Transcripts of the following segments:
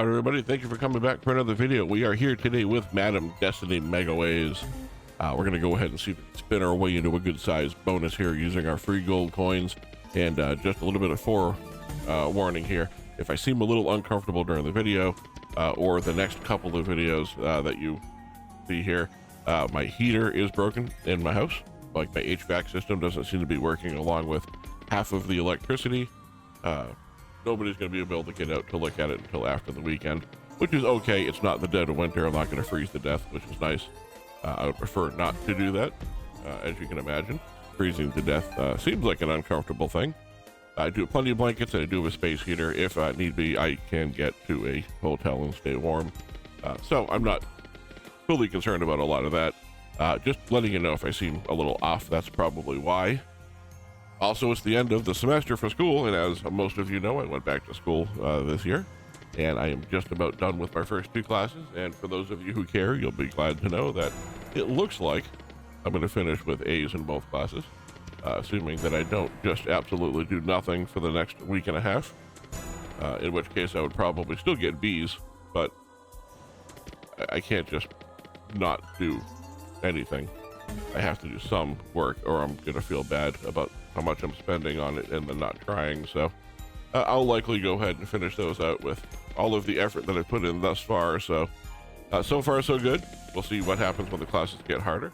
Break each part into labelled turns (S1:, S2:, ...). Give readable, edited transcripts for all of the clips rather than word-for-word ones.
S1: All right, everybody, thank you for coming back for another video. We are here today with Madam Destiny Megaways. We're going to go ahead and see if we can spin our way into a good size bonus here using our free gold coins. And just a little bit of forewarning here. If I seem a little uncomfortable during the video or the next couple of videos that you see here, my heater is broken in my house. Like, my HVAC system doesn't seem to be working along with half of the electricity. Nobody's going to be able to get out to look at it until after the weekend, which is okay. It's not the dead of winter. I'm not going to freeze to death, which is nice. I would prefer not to do that, as you can imagine. Freezing to death seems like an uncomfortable thing. I do have plenty of blankets, and I do have a space heater. If need be, I can get to a hotel and stay warm. So I'm not fully concerned about a lot of that. Just letting you know if I seem a little off, that's probably why. Also, it's the end of the semester for school, and as most of you know, I went back to school this year, and I am just about done with my first two classes. And for those of you who care, you'll be glad to know that it looks like I'm going to finish with A's in both classes, assuming that I don't just absolutely do nothing for the next week and a half, in which case I would probably still get B's, but I can't just not do anything. I have to do some work, or I'm going to feel bad about how much I'm spending on it and then not trying. So I'll likely go ahead and finish those out with all of the effort that I've put in thus far. So so far so good. We'll see what happens when the classes get harder.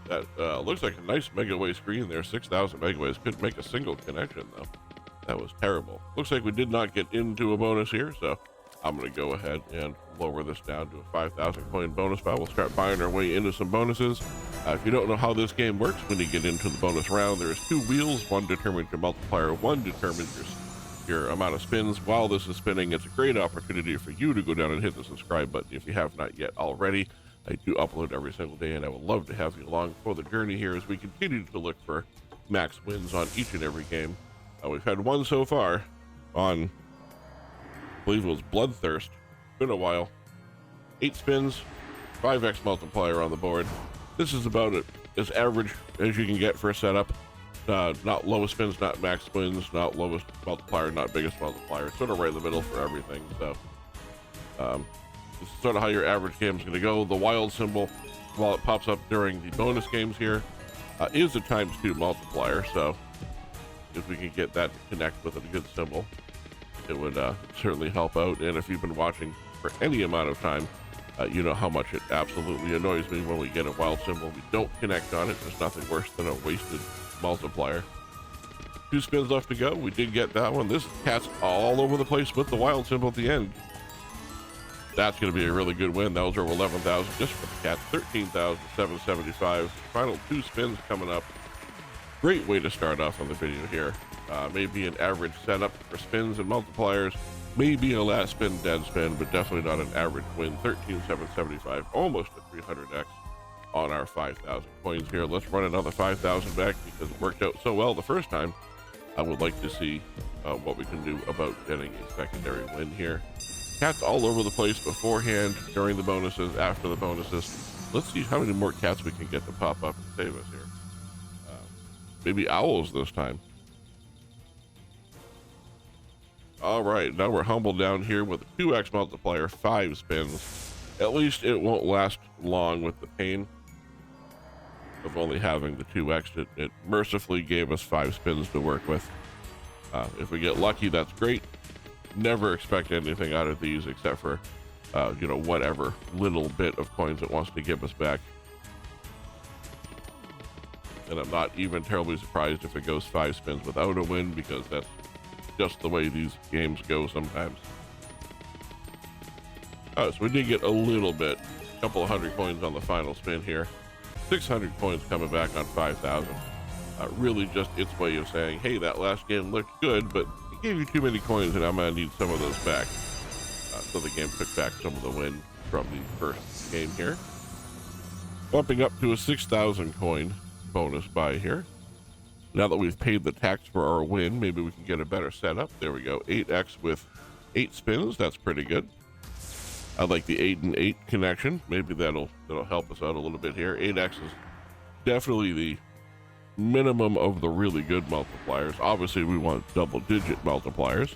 S1: That looks like a nice megaway screen there. 6,000 megaways. Couldn't make a single connection though. That was terrible. Looks like we did not get into a bonus here, so I'm going to go ahead and lower this down to a 5,000 coin bonus pile. We'll start buying our way into some bonuses. If you don't know how this game works, when you get into the bonus round, there's two wheels. One determines your multiplier, one determines your amount of spins. While this is spinning, it's a great opportunity for you to go down and hit the subscribe button if you have not yet already. I do upload every single day, and I would love to have you along for the journey here as we continue to look for max wins on each and every game. We've had one so far on, I believe it was Bloodthirst. Been a while. 8 spins, 5x multiplier on the board. This is about it, as average as you can get for a setup. Not lowest spins, not max wins, not lowest multiplier, not biggest multiplier. Sort of right in the middle for everything. So this is sort of how your average game is going to go. The wild symbol, while it pops up during the bonus games here, is a ×2 multiplier. So if we can get that to connect with a good symbol, it would certainly help out. And if you've been watching for any amount of time, you know how much it absolutely annoys me when we get a wild symbol. We don't connect on it. There's nothing worse than a wasted multiplier. 2 spins left to go. We did get that one. This cat's all over the place with the wild symbol at the end. That's going to be a really good win. That was over 11,000 just for the cat. 13,775. Final 2 spins coming up. Great way to start off on the video here. Maybe an average setup for spins and multipliers. Maybe a last spin dead spin, but definitely not an average win. 13,775, almost a 300x on our 5,000 coins here. Let's run another 5,000 back because it worked out so well the first time. I would like to see what we can do about getting a secondary win here. Cats all over the place beforehand, during the bonuses, after the bonuses. Let's see how many more cats we can get to pop up and save us here. Maybe owls this time. All right, now we're humbled down here with a 2x multiplier, 5 spins. At least it won't last long with the pain of only having the 2x. It mercifully gave us 5 spins to work with. If we get lucky, that's great. Never expect anything out of these except for, you know, whatever little bit of coins it wants to give us back. And I'm not even terribly surprised if it goes 5 spins without a win, because that's just the way these games go sometimes. So we did get a little bit, a couple of 100 coins on the final spin here. 600 coins coming back on 5,000. Really just its way of saying, hey, that last game looked good, but it gave you too many coins and I'm gonna need some of those back. So the game took back some of the win from the first game here. Bumping up to a 6,000 coin bonus buy here. Now that we've paid the tax for our win, maybe we can get a better setup. There we go. 8x with 8 spins. That's pretty good. I like the 8 and 8 connection. Maybe that'll help us out a little bit here. 8x is definitely the minimum of the really good multipliers. Obviously, we want double-digit multipliers.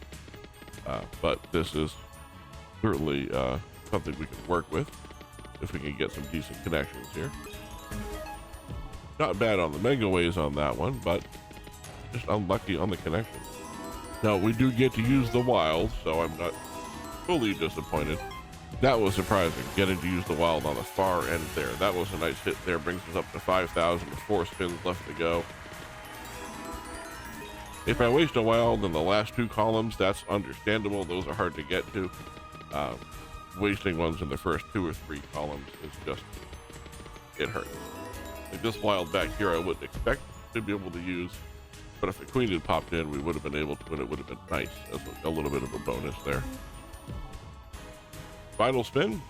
S1: But this is certainly something we can work with if we can get some decent connections here. Not bad on the Megaways on that one, but just unlucky on the connection. Now we do get to use the wild, so I'm not fully disappointed. That was surprising, getting to use the wild on the far end there. That was a nice hit there, brings us up to 5,000 with 4 spins left to go. If I waste a wild in the last 2 columns, that's understandable. Those are hard to get to. Wasting ones in the first 2 or 3 columns is just, it hurts. Like this wild back here I wouldn't expect to be able to use, but if a queen had popped in, we would have been able to, and it would have been nice as a little bit of a bonus there. Final spin.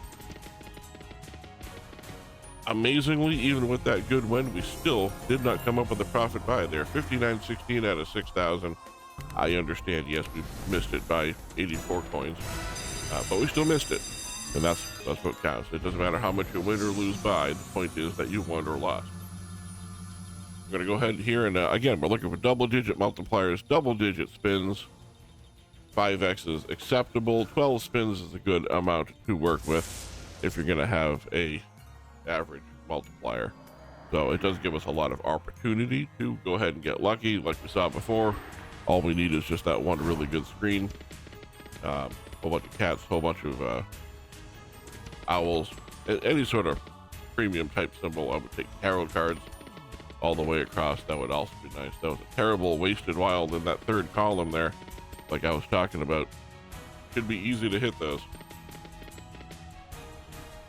S1: Amazingly, even with that good win, we still did not come up with a profit buy there. 59.16 out of 6,000. I understand, yes, we missed it by 84 coins, but we still missed it, and that's what counts. It doesn't matter how much you win or lose by. The point is that you won or lost. We're going to go ahead here, and again, we're looking for double-digit multipliers, double-digit spins. 5x is acceptable. 12 spins is a good amount to work with if you're going to have a average multiplier. So it does give us a lot of opportunity to go ahead and get lucky. Like we saw before, all we need is just that one really good screen. Whole bunch of cats, whole bunch of owls, any sort of premium type symbol. I would take tarot cards all the way across. That would also be nice. That was a terrible wasted wild in that 3rd column there, like I was talking about. Should be easy to hit those.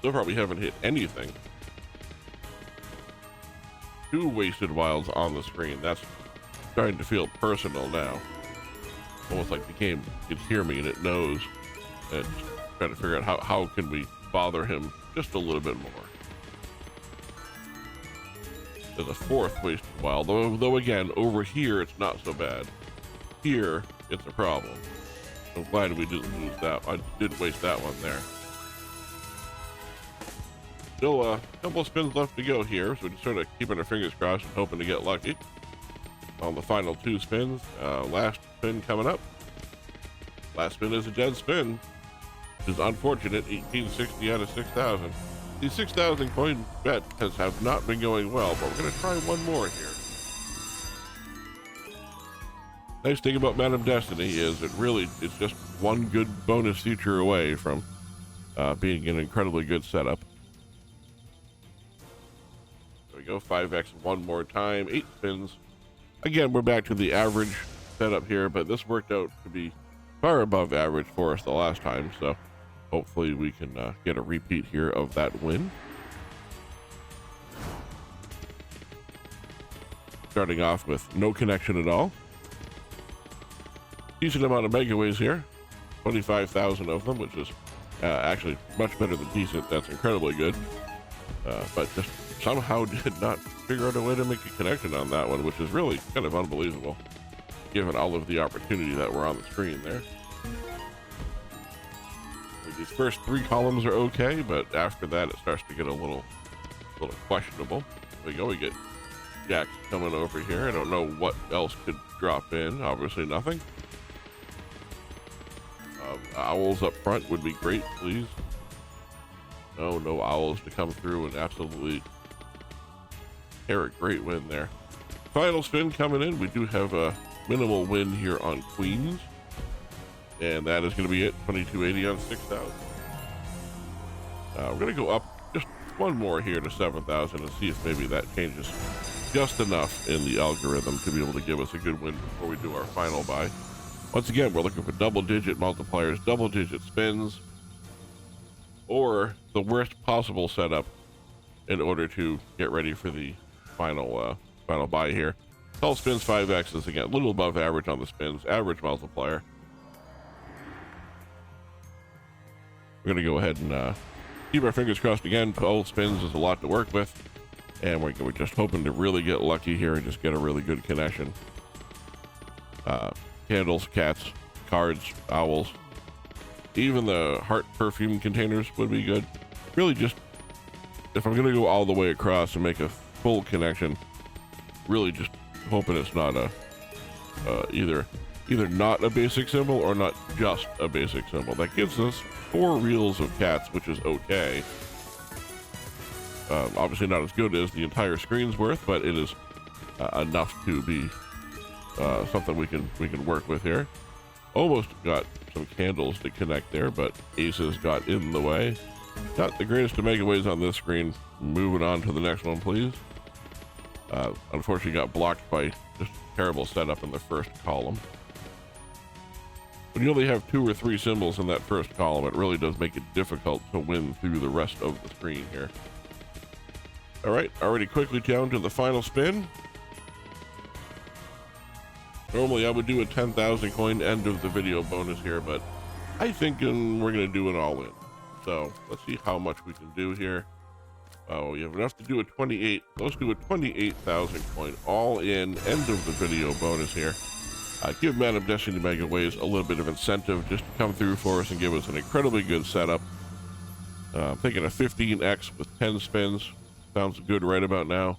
S1: So far we haven't hit anything. 2 wasted wilds on the screen. That's starting to feel personal now. Almost like the game can hear me and it knows. And it's trying to figure out how can we bother him just a little bit more. There's a 4th wasted wild, though again, over here it's not so bad. Here, it's a problem. I'm glad we didn't lose that. I did waste that one there. Still a couple of spins left to go here, so we're just sort of keeping our fingers crossed and hoping to get lucky on the final 2 spins. Last spin coming up. Last spin is a dead spin, which is unfortunate. 1860 out of 6,000. The 6,000 coin bet have not been going well, but we're going to try one more here. Nice thing about Madam Destiny is it's just one good bonus feature away from being an incredibly good setup. There we go, 5x one more time, 8 spins. Again, we're back to the average setup here, but this worked out to be far above average for us the last time, so hopefully we can get a repeat here of that win. Starting off with no connection at all. Decent amount of Megaways here, 25,000 of them, which is actually much better than decent. That's incredibly good, but just somehow did not figure out a way to make a connection on that one, which is really kind of unbelievable given all of the opportunity that were on the screen there. These first 3 columns are okay, but after that it starts to get a little questionable. There we go, we get jacks coming over here. I don't know what else could drop in. Obviously nothing. Owls up front would be great, please. No owls to come through and absolutely tear a great win there. Final spin coming in. We do have a minimal win here on queens, and that is going to be it. 2280 on 6,000. We're going to go up just one more here to 7,000 and see if maybe that changes just enough in the algorithm to be able to give us a good win before we do our final buy. Once again, we're looking for double-digit multipliers, double-digit spins, or the worst possible setup in order to get ready for the final buy here. 12 spins, 5x's, again, a little above average on the spins, average multiplier. We're going to go ahead and keep our fingers crossed again. 12 spins is a lot to work with, and we're just hoping to really get lucky here and just get a really good connection. Candles, cats, cards, owls, even the heart perfume containers would be good. Really just, if I'm going to go all the way across and make a full connection, really just hoping it's not either either not a basic symbol or not just a basic symbol. That gives us 4 reels of cats, which is okay. Obviously not as good as the entire screen's worth, but it is enough to be something we can work with here. Almost got some candles to connect there, but aces got in the way. Not the greatest of Megaways on this screen. Moving on to the next one, please. Unfortunately got blocked by just terrible setup in the first column. When you only have 2 or 3 symbols in that first column, it really does make it difficult to win through the rest of the screen here. All right, already quickly down to the final spin. Normally I would do a 10,000 coin end of the video bonus here, but I think we're gonna do it all in. So let's see how much we can do here. Oh, you have enough to do a 28. Let's do a 28,000 coin all in end of the video bonus here. Give Madam Destiny Megaways a little bit of incentive just to come through for us and give us an incredibly good setup. I'm thinking a 15x with 10 spins. Sounds good right about now.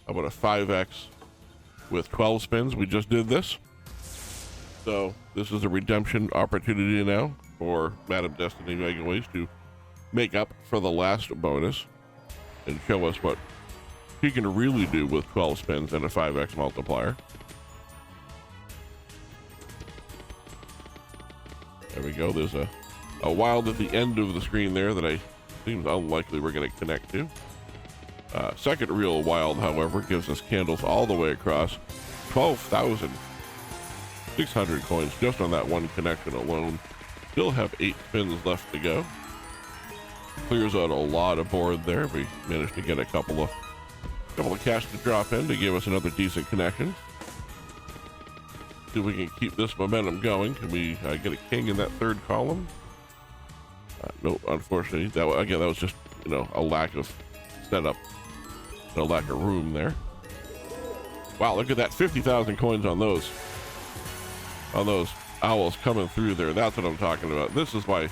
S1: How about a 5x with 12 spins? We just did this. So this is a redemption opportunity now for Madam Destiny Megaways to make up for the last bonus and show us what she can really do with 12 spins and a 5x multiplier. There we go. There's a wild at the end of the screen there that I seems unlikely we're going to connect to. Second real wild, however, gives us candles all the way across. 12,600 coins just on that one connection alone. Still have 8 spins left to go. Clears out a lot of board there. We managed to get a couple of cash to drop in to give us another decent connection. See if we can keep this momentum going. Can we get a king in that third column? No, unfortunately. That was just, a lack of setup and a lack of room there. Wow, look at that. 50,000 coins on those owls coming through there. That's what I'm talking about. This is why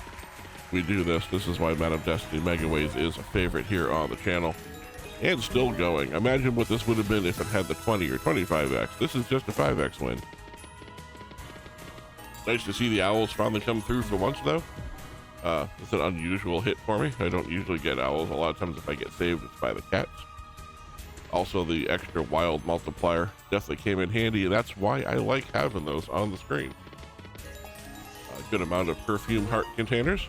S1: we do this. This is why Madam Destiny Megaways is a favorite here on the channel and still going. Imagine what this would have been if it had the 20 or 25x. This is just a 5x win. Nice to see the owls finally come through for once, though. It's an unusual hit for me. I don't usually get owls. A lot of times if I get saved, it's by the cats. Also, the extra wild multiplier definitely came in handy, and that's why I like having those on the screen. A good amount of perfume heart containers.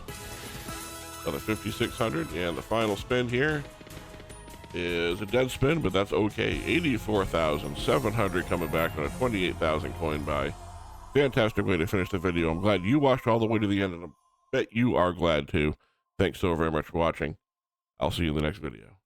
S1: Another 5,600, and the final spin here is a dead spin, but that's okay. 84,700 coming back on a 28,000 coin buy. Fantastic way to finish the video. I'm glad you watched all the way to the end, and I bet you are glad too. Thanks so very much for watching. I'll see you in the next video.